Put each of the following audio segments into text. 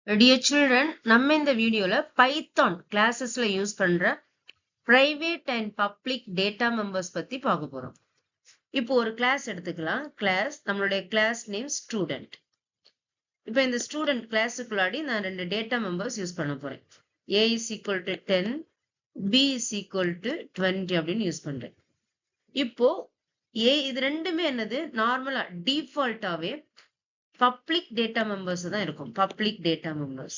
Dear children, நம்ம இந்த வீடியோல பைத்தான் கிளாஸஸ்ல யூஸ் பண்ற private and public data members பத்தி பார்க்க போறோம். இப்போ ஒரு கிளாஸ் எடுத்துக்கலாம். நம்மளுடைய கிளாஸ் நேம் ஸ்டூடெண்ட். இப்போ இந்த ஸ்டூடெண்ட் கிளாஸுக்குள்ளாடி நான் ரெண்டு டேட்டா மெம்பர்ஸ் யூஸ் பண்ண போறேன். A is equal to 10, B is equal to 20 அப்படின்னு யூஸ் பண்றேன். இப்போ இது ரெண்டுமே என்னது நார்மலா டிஃபால்ட்டாவே பப்ளிக் டேட்டா மெம்பர்ஸ் தான் இருக்கும். Public data members.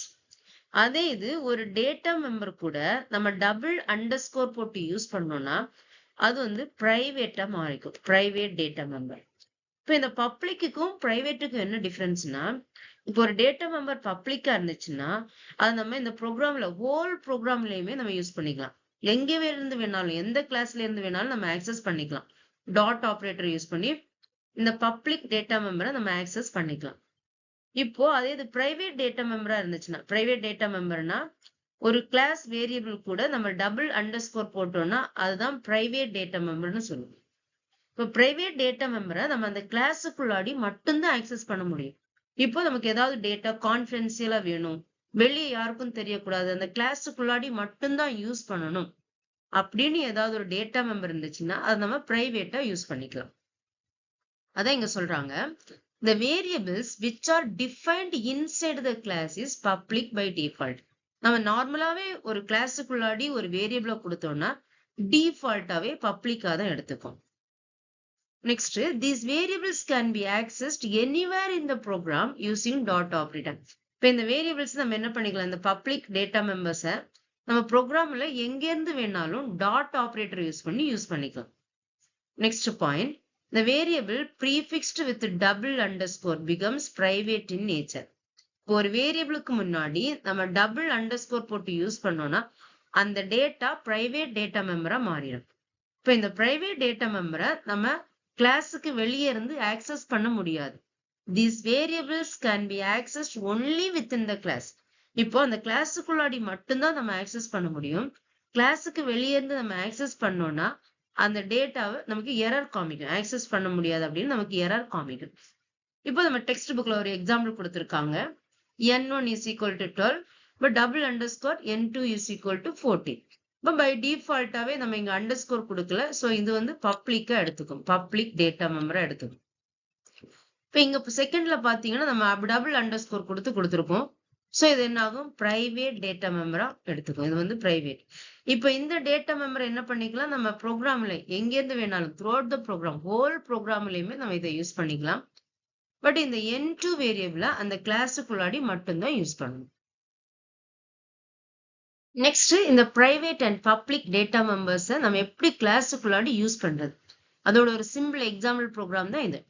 அதே இது ஒரு டேட்டா மெம்பர் கூட நம்ம டபுள் அண்டர்ஸ்கோர் போட்டு யூஸ் பண்ணோம்னா அது வந்து பிரைவேட்டா மாறிக்கும். Private data member. இப்போ இந்த பப்ளிக்குக்கும் பிரைவேட்டுக்கும் என்ன டிஃபரன்ஸ்னா, இப்போ ஒரு டேட்டா மெம்பர் பப்ளிக்கா இருந்துச்சுன்னா அது நம்ம இந்த ப்ரோக்ராம்ல ஹோல் ப்ரோக்ராம்லயுமே நம்ம யூஸ் பண்ணிக்கலாம். எங்கேவே இருந்து வேணாலும் எந்த கிளாஸ்ல இருந்து வேணாலும் நம்ம ஆக்சஸ் பண்ணிக்கலாம். டாட் ஆபரேட்டர் யூஸ் பண்ணி இந்த பப்ளிக் டேட்டா மெம்பரை நம்ம ஆக்சஸ் பண்ணிக்கலாம். இப்போ அதே இது பிரைவேட் டேட்டா மெம்பரா இருந்துச்சுன்னா, பிரைவேட் டேட்டா மெம்பர்னா ஒரு கிளாஸ் வேரியபிள் கூட நம்ம டபுள் அண்டர்ஸ்கோர் போட்டோம்னா அதுதான் பிரைவேட் டேட்டா மெம்பர்னு சொல்லுவோம். இப்போ பிரைவேட் டேட்டா மெம்பரை நம்ம அந்த கிளாஸுக்குள்ளாடி மட்டும்தான் ஆக்சஸ் பண்ண முடியும். இப்போ நமக்கு ஏதாவது டேட்டா கான்ஃபிடென்சியலா வேணும், வெளியே யாருக்கும் தெரியக்கூடாது, அந்த கிளாஸுக்குள்ளாடி மட்டும்தான் யூஸ் பண்ணணும் அப்படின்னு ஏதாவது ஒரு டேட்டா மெம்பர் இருந்துச்சுன்னா அதை நம்ம பிரைவேட்டா யூஸ் பண்ணிக்கலாம். அதான் இங்க சொல்றாங்க, the variables which are defined inside the class is public by default. நம்ம நார்மலாவே ஒரு கிளாஸுக்குள்ளாடி ஒரு வேரியபிள கொடுத்தோம்னா டிஃபால்ட்டாவே பப்ளிக்கா தான் எடுத்துக்கும். Next, these variables can be accessed anywhere in the program using dot operator. இப்போ இந்த வேரியபிள்ஸ் நம்ம என்ன பண்ணிக்கலாம், இந்த பப்ளிக் டேட்டா மெம்பர்ஸை நம்ம ப்ரோக்ராம்ல எங்க இருந்து வேணாலும் டாட் ஆபரேட்டர் யூஸ் பண்ணிக்கலாம். Next point, the variable prefixed with double underscore becomes private in nature. ஒரு வேரியபிளுக்கு முன்னாடி நம்ம டபுள் அண்டர்ஸ்கோர் போட்டு யூஸ் பண்ணோம்னா அந்த டேட்டா பிரைவேட் டேட்டா மெம்பரா மாறிடும். இப்போ இந்த பிரைவேட் டேட்டா மெம்பரை நம்ம கிளாஸுக்கு வெளியே இருந்து ஆக்சஸ் பண்ண முடியாது. These variables can be accessed only within the class. இப்போ அந்த கிளாஸுக்குள்ளாடி மட்டும்தான் நம்ம ஆக்சஸ் பண்ண முடியும். கிளாஸுக்கு வெளியே இருந்து நம்ம ஆக்சஸ் பண்ணோம்னா அந்த டேட்டாவை நமக்கு எரர் காமிக்கும். ஆக்சஸ் பண்ண முடியாது அப்படின்னு நமக்கு எரர் காமிக்கும். இப்போ நம்ம டெக்ஸ்ட் புக்ல ஒரு எக்ஸாம்பிள் கொடுத்திருக்காங்க. n1 is equal to 12, but double underscore n2 is equal to 14. இப்போ பை டிஃபால்ட்டாவே நம்ம இங்க அண்டர்ஸ்கோர் கொடுக்கல. ஸோ இது வந்து பப்ளிக்கா எடுத்துக்கும், பப்ளிக் டேட்டா மெம்பரா எடுத்துக்கும். இப்போ இங்க செகண்ட்ல பாத்தீங்கன்னா நம்ம டபுள் அண்டர்ஸ்கோர் கொடுத்துருக்கோம். ஸோ இது என்ன ஆகும், பிரைவேட் டேட்டா மெம்பரா எடுத்துக்கும். இது வந்து பிரைவேட். இப்போ இந்த டேட்டா மெம்பரை என்ன பண்ணிக்கலாம், நம்ம ப்ரோக்ராம்ல எங்கேருந்து வேணாலும் throughout the program whole ப்ரோக்ராம்லயுமே நம்ம இதை யூஸ் பண்ணிக்கலாம். பட் இந்த n2 வேரியபிள அந்த கிளாஸுக்குள்ளாடி மட்டும்தான் யூஸ் பண்ணணும். நெக்ஸ்ட், இந்த பிரைவேட் அண்ட் பப்ளிக் டேட்டா மெம்பர்ஸை நம்ம எப்படி கிளாஸுக்குள்ளாடி யூஸ் பண்றது, அதோட ஒரு சிம்பிள் எக்ஸாம்பிள் ப்ரோக்ராம் தான் இது.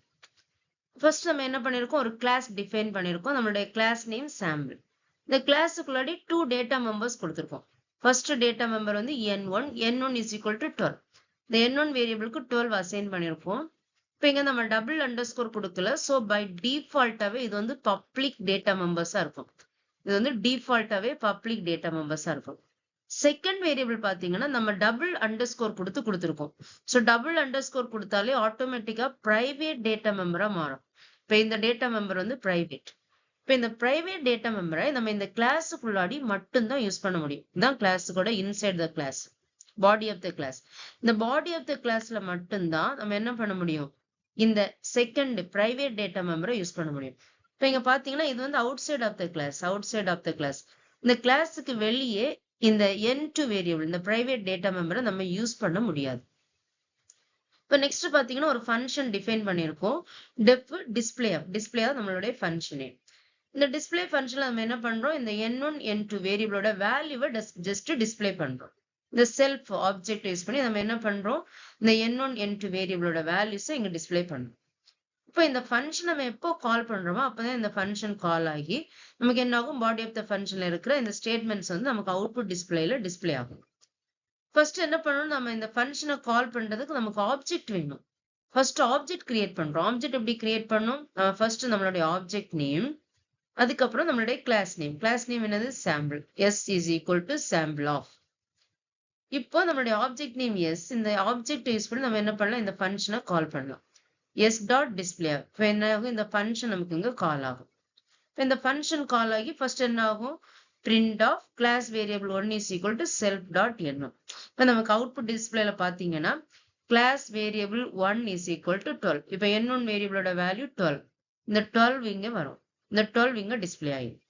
ஃபர்ஸ்ட் நம்ம என்ன பண்ணிருக்கோம், ஒரு கிளாஸ் டிஃபைன் பண்ணிருக்கோம். நம்மளுடைய கிளாஸ் நேம் சாம்பிள். இந்த கிளாஸுக்குள்ளாடி 2 டேட்டா மெம்பர்ஸ் கொடுத்துருக்கோம். ஃபர்ஸ்ட் டேட்டா மெம்பர் வந்து n1 is equal to 12. இந்த n1 வேரியபிளுக்கு 12 அசைன் பண்ணிருக்கோம். இப்போ இங்க நம்ம டபுள் அண்டர்ஸ்கோர் கொடுக்கல. ஸோ பை டிஃபால்ட்டாவே இது வந்து பப்ளிக் டேட்டா மெம்பர்ஸா இருக்கும். இது வந்து டிஃபால்ட்டாவே பப்ளிக் டேட்டா மெம்பர்ஸா இருக்கும். செகண்ட் வேரியபிள் பாத்தீங்கன்னா நம்ம டபுள் அண்டர்ஸ்கோர் கொடுத்துருக்கோம். ஸோ டபுள் அண்டர்ஸ்கோர் கொடுத்தாலே ஆட்டோமேட்டிக்கா பிரைவேட் டேட்டா மெம்பரா மாறும். இப்போ இந்த டேட்டா மெம்பர் வந்து பிரைவேட். இப்போ இந்த பிரைவேட் டேட்டா மெம்பரை நம்ம இந்த கிளாஸுக்குள்ளாடி மட்டும்தான் யூஸ் பண்ண முடியும். இதுதான் கிளாஸுக்கோட inside the class, body of the class. இந்த பாடி ஆஃப் த கிளாஸ்ல மட்டும்தான் நம்ம என்ன பண்ண முடியும், இந்த செகண்ட் பிரைவேட் டேட்டா மெம்பரை யூஸ் பண்ண முடியும். இப்போ இங்க பாத்தீங்கன்னா இது வந்து outside of the class, outside of the class. இந்த கிளாஸுக்கு வெளியே இந்த n2 வேரியபிள், இந்த பிரைவேட் டேட்டா மெம்பரை நம்ம யூஸ் பண்ண முடியாது. இப்போ நெக்ஸ்ட் பாத்தீங்கன்னா ஒரு ஃபங்க்ஷன் டிஃபைன் பண்ணிருக்கோம். டெஃப் டிஸ்பிளே நம்மளுடைய ஃபங்க்ஷனே. இந்த டிஸ்பிளே ஃபங்க்ஷன்ல நம்ம என்ன பண்றோம், இந்த n1 n2 வேரியபிளோட வேல்யூவை ஜஸ்ட் டிஸ்பிளே பண்றோம். இந்த செல்ஃப் ஆப்ஜெக்ட் யூஸ் பண்ணி நம்ம என்ன பண்றோம், இந்த n1 n2 வேரியபிளோட வேல்யூஸை இங்க டிஸ்பிளே பண்றோம். இப்போ இந்த ஃபங்க்ஷன் நம்ம எப்போ கால் பண்றோமோ அப்பதான் இந்த ஃபங்க்ஷன் கால் ஆகி நமக்கு என்ன ஆகும், பாடி ஆஃப் த ஃபங்க்ஷன்ல இருக்கிற இந்த ஸ்டேட்மெண்ட்ஸ் வந்து நமக்கு அவுட்புட் டிஸ்பிளே ஆகும். ஃபர்ஸ்ட் என்ன பண்ணணும், நம்ம இந்த ஃபங்க்ஷனை கால் பண்றதுக்கு நமக்கு ஆப்ஜெக்ட் வேணும். ஃபர்ஸ்ட் ஆப்ஜெக்ட் கிரியேட் பண்றோம். ஆப்ஜெக்ட் எப்படி கிரியேட் பண்ணணும், ஃபர்ஸ்ட் நம்மளுடைய ஆப்ஜெக்ட் நேம், அதுக்கப்புறம் நம்மளுடைய கிளாஸ் நேம் என்னது, sample. s is equal to sample of. இப்போ நம்மளுடைய ஆப்ஜெக்ட் நேம் s, இந்த ஆப்ஜெக்ட் யூஸ் பண்ணி நம்ம என்ன பண்ணலாம், இந்த ஃபங்க்ஷனை கால் பண்ணலாம். s dot display. இப்போ என்ன ஆகும், இந்த ஃபங்க்ஷன் நமக்கு இங்க கால் ஆகும். இந்த ஃபங்க்ஷன் கால் ஆகி ஃபர்ஸ்ட் என்ன ஆகும், print of class variable 1 is equal to self dot n1. இப்போ நமக்கு அவுட்புட் டிஸ்பிளேல பாத்தீங்கன்னா class variable 1 is equal to 12. இப்போ n1 வேரியபிளோட வேல்யூ 12. இந்த 12 இங்க வரும், இந்த 12 இங்க டிஸ்பிளே ஆகும்.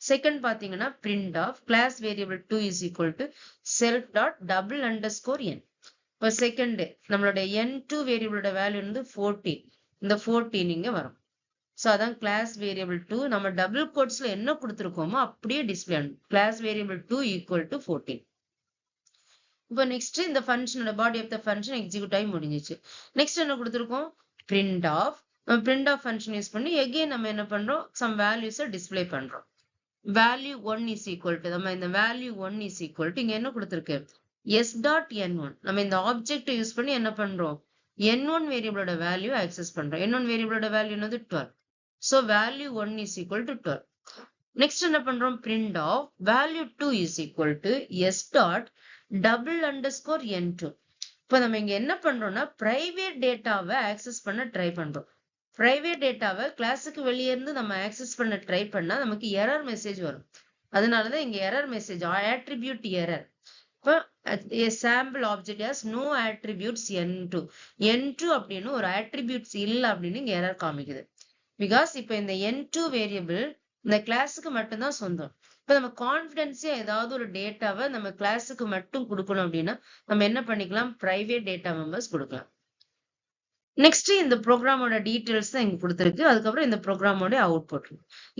செகண்ட் பாத்தீங்கன்னா print of class variable 2 is equal to self dot double underscore n. இப்போ செகண்ட் நம்மளோட n2 வேரியபிளோட வேல்யூ வந்து 14. இந்த 14 இங்க வரும். ஸோ அதான் கிளாஸ் வேரியபிள் 2 நம்ம டபுள் கோட்ஸ்ல என்ன கொடுத்துருக்கோமோ அப்படியே டிஸ்பிளே ஆகும். Class variable 2 equal to 14. இப்போ நெக்ஸ்ட் இந்த ஃபங்க்ஷனோட body of the function execute ஆகி முடிஞ்சிச்சு. நெக்ஸ்ட் என்ன கொடுத்துருக்கோம், printf. Printf function use பண்ணி எகைன் நம்ம என்ன பண்றோம், சம் வேல்யூஸை டிஸ்பிளே பண்றோம். வேல்யூ 1 இஸ் ஈக்குவல் டு, நம்ம இந்த வேல்யூ 1 இஸ் ஈக்குவல் டு இங்க என்ன கொடுத்துருக்கு, எஸ் டாட் n1. நம்ம இந்த ஆப்ஜெக்ட் யூஸ் பண்ணி என்ன பண்றோம், n1 வேரியபிளோட வேல்யூ ஆக்சஸ் பண்றோம். n1 வேரியபிளோட வேல்யூ என்னது 12. So value 1 is equal to 12. Next என்ன பண்றோம், print of value 2 is equal to s dot double underscore n2. இப்போ நம்ம இங்க என்ன பண்றோம்னா பிரைவேட் டேட்டாவை ஆக்சஸ் பண்ண ட்ரை பண்றோம். பிரைவேட் டேட்டாவை கிளாஸுக்கு வெளியே இருந்து நம்ம ஆக்சஸ் பண்ண ட்ரை பண்ணா நமக்கு எரர் மெசேஜ் வரும். அதனாலதான் இங்க எரர் மெசேஜ், attribute error. இப்போ a sample object has no attributes n2. n2 அப்படின்னு ஒரு attributes இல்ல அப்படின்னு இங்க எரர் காமிக்குது. பிகாஸ் இப்ப இந்த n2 வேரியபிள் இந்த கிளாஸுக்கு மட்டும்தான் சொந்தம். இப்ப நம்ம கான்பிடன்ஸியா ஏதாவது ஒரு டேட்டாவை நம்ம கிளாஸுக்கு மட்டும் கொடுக்கணும் அப்படின்னா நம்ம என்ன பண்ணிக்கலாம், பிரைவேட் டேட்டா மெம்பர்ஸ் கொடுக்கலாம். நெக்ஸ்ட் இந்த ப்ரோக்ராமோட டீடைல்ஸ் தான் இங்க கொடுத்துருக்கு. அதுக்கப்புறம் இந்த ப்ரோக்ராமோட அவுட்புட்.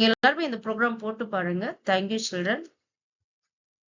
எல்லாருமே இந்த ப்ரோக்ராம் போட்டு பாருங்க. Thank you children.